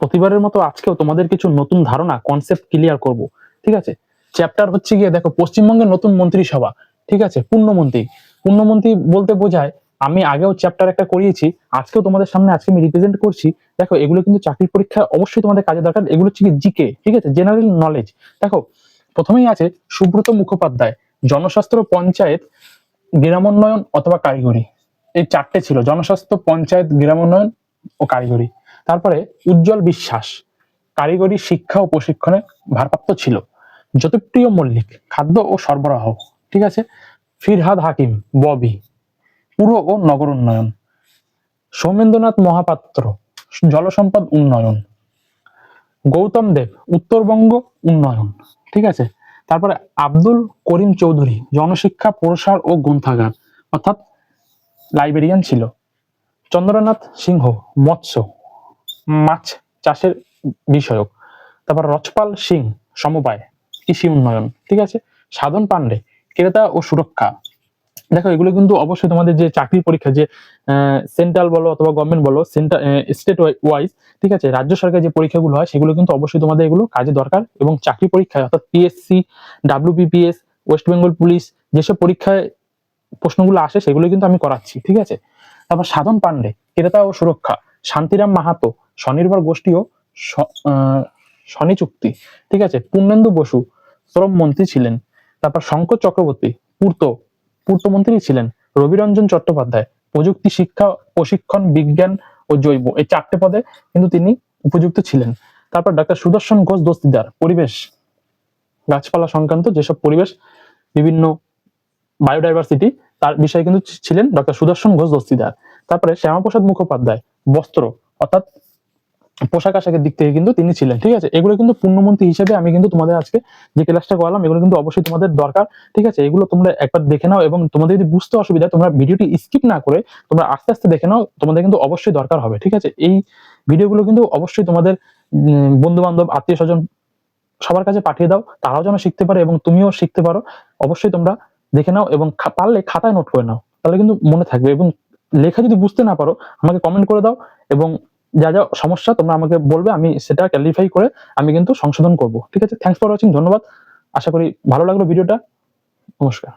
প্রতিবারের মতো আজকেও তোমাদের কিছু নতুন ধারণা কনসেপ্ট ক্লিয়ার করব। ঠিক আছে, চ্যাপ্টার হচ্ছে গিয়ে দেখো পশ্চিমবঙ্গের নতুন মন্ত্রিসভা। ঠিক আছে, পূর্ণমন্ত্রী। পূর্ণমন্ত্রী বলতে বোঝায়, আমি আগেও চ্যাপ্টার একটা করিয়েছি, আজকেও তোমাদের সামনে আজকে আমি রিপ্রেজেন্ট করছি। দেখো এগুলো কিন্তু চাকরির পরীক্ষায় অবশ্যই তোমাদের কাজে দরকার। এগুলো হচ্ছে কি জিকে, ঠিক আছে, জেনারেল নলেজ। দেখো প্রথমেই আছে সুব্রত মুখোপাধ্যায়, জনস্বাস্থ্য, পঞ্চায়েত, গ্রামোন্নয়ন অথবা কারিগরি। এই চারটে ছিল, জনস্বাস্থ্য, পঞ্চায়েত, গ্রামোন্নয়ন ও কারিগরি। তারপরে উজ্জ্বল বিশ্বাস, কারিগরি শিক্ষা ও প্রশিক্ষণে ভারপ্রাপ্ত ছিল। জ্যোতিপ্রিয় মল্লিক, খাদ্য ও সরবরাহ। ঠিক আছে। ফিরহাদ হাকিম, ববি, পুর ও নগর উন্নয়ন। সৌমেন্দ্রনাথ মহাপাত্র, জলসম্পদ উন্নয়ন। গৌতম দেব, উত্তরবঙ্গ উন্নয়ন। ঠিক আছে। তারপরে আব্দুল করিম চৌধুরী, জনশিক্ষা, প্রসার ও গ্রন্থাগার, অর্থাৎ লাইব্রেরিয়ান ছিল। চন্দ্রনাথ সিংহ, মৎস্য, মাছ চাষের বিষয়ক। তারপর রচপাল সিং, সমবায়, কৃষি উন্নয়ন। ঠিক আছে। সাধন পান্ডে, ক্রেতা ও সুরক্ষা। দেখো এগুলো কিন্তু অবশ্যই তোমাদের যে চাকরির পরীক্ষা, যে সেন্ট্রাল বলো অথবা গভর্নমেন্ট বলো, স্টেট ওয়াইজ, ঠিক আছে, রাজ্য সরকারের যে পরীক্ষাগুলো হয় সেগুলো কিন্তু অবশ্যই তোমাদের এগুলো কাজে দরকার। এবং চাকরি পরীক্ষায় অর্থাৎ PSC, WBPS, West Bengal police, যেসব পরীক্ষায় প্রশ্নগুলো আসে সেগুলো কিন্তু আমি করাচ্ছি। ঠিক আছে। তারপর সাধন পান্ডে, ক্রেতা ও সুরক্ষা। শান্তিরাম মাহাতো, স্বনির্ভর গোষ্ঠী ও স্বনি চুক্তি। ঠিক আছে। পূর্ণেন্দু বসু, শ্রম মন্ত্রী ছিলেন। তারপর শঙ্কর চক্রবর্তী, পূর্তমন্ত্রী ছিলেন। রবিরঞ্জন চট্টোপাধ্যায়, প্রযুক্তি, শিক্ষা, প্রশিক্ষণ, বিজ্ঞান ও জৈব, এই চারটে পদে কিন্তু তিনি উপযুক্ত ছিলেন। তারপর ডক্টর সুদর্শন ঘোষ দস্তিদার, পরিবেশ, গাছপালা সংক্রান্ত যেসব পরিবেশ, বিভিন্ন বায়োডাইভার্সিটি, তার বিষয়ে কিন্তু ছিলেন ডক্টর সুদর্শন ঘোষ দস্তিদার। তারপরে শ্যামাপ্রসাদ মুখোপাধ্যায়, বস্ত্র অর্থাৎ পোশাক আশাকের দিক থেকে কিন্তু তিনি ছিলেন। ঠিক আছে। এগুলো কিন্তু পূর্ণমন্ত্রী হিসেবে আমি কিন্তু তোমাদের আজকে যে ক্লাসটা করালাম এগুলো কিন্তু অবশ্যই তোমাদের দরকার। ঠিক আছে। এগুলো তোমরা একবার দেখে নাও, এবং তোমাদের যদি বুঝতে অসুবিধা তোমরা ভিডিওটি স্কিপ না করে তোমরা আস্তে আস্তে দেখে নাও, তোমাদের কিন্তু অবশ্যই দরকার হবে। ঠিক আছে। এই ভিডিওগুলো কিন্তু অবশ্যই তোমাদের বন্ধু বান্ধব, আত্মীয় স্বজন সবার কাছে পাঠিয়ে দাও, তারাও যেন শিখতে পারে এবং তুমিও শিখতে পারো। অবশ্যই তোমরা দেখে নাও এবং পারলে খাতায় নোট করে নাও, তাহলে কিন্তু মনে থাকবে। এবং লেখা যদি বুঝতে না পারো আমাকে কমেন্ট করে দাও, এবং যা যা সমস্যা তোমরা আমাকে বলবে, আমি সেটা ক্যালিফাই করে আমি কিন্তু সংশোধন করব। ঠিক আছে। থ্যাংকস ফর ওয়াচিং, ধন্যবাদ। আশা করি ভালো লাগলো ভিডিওটা। নমস্কার।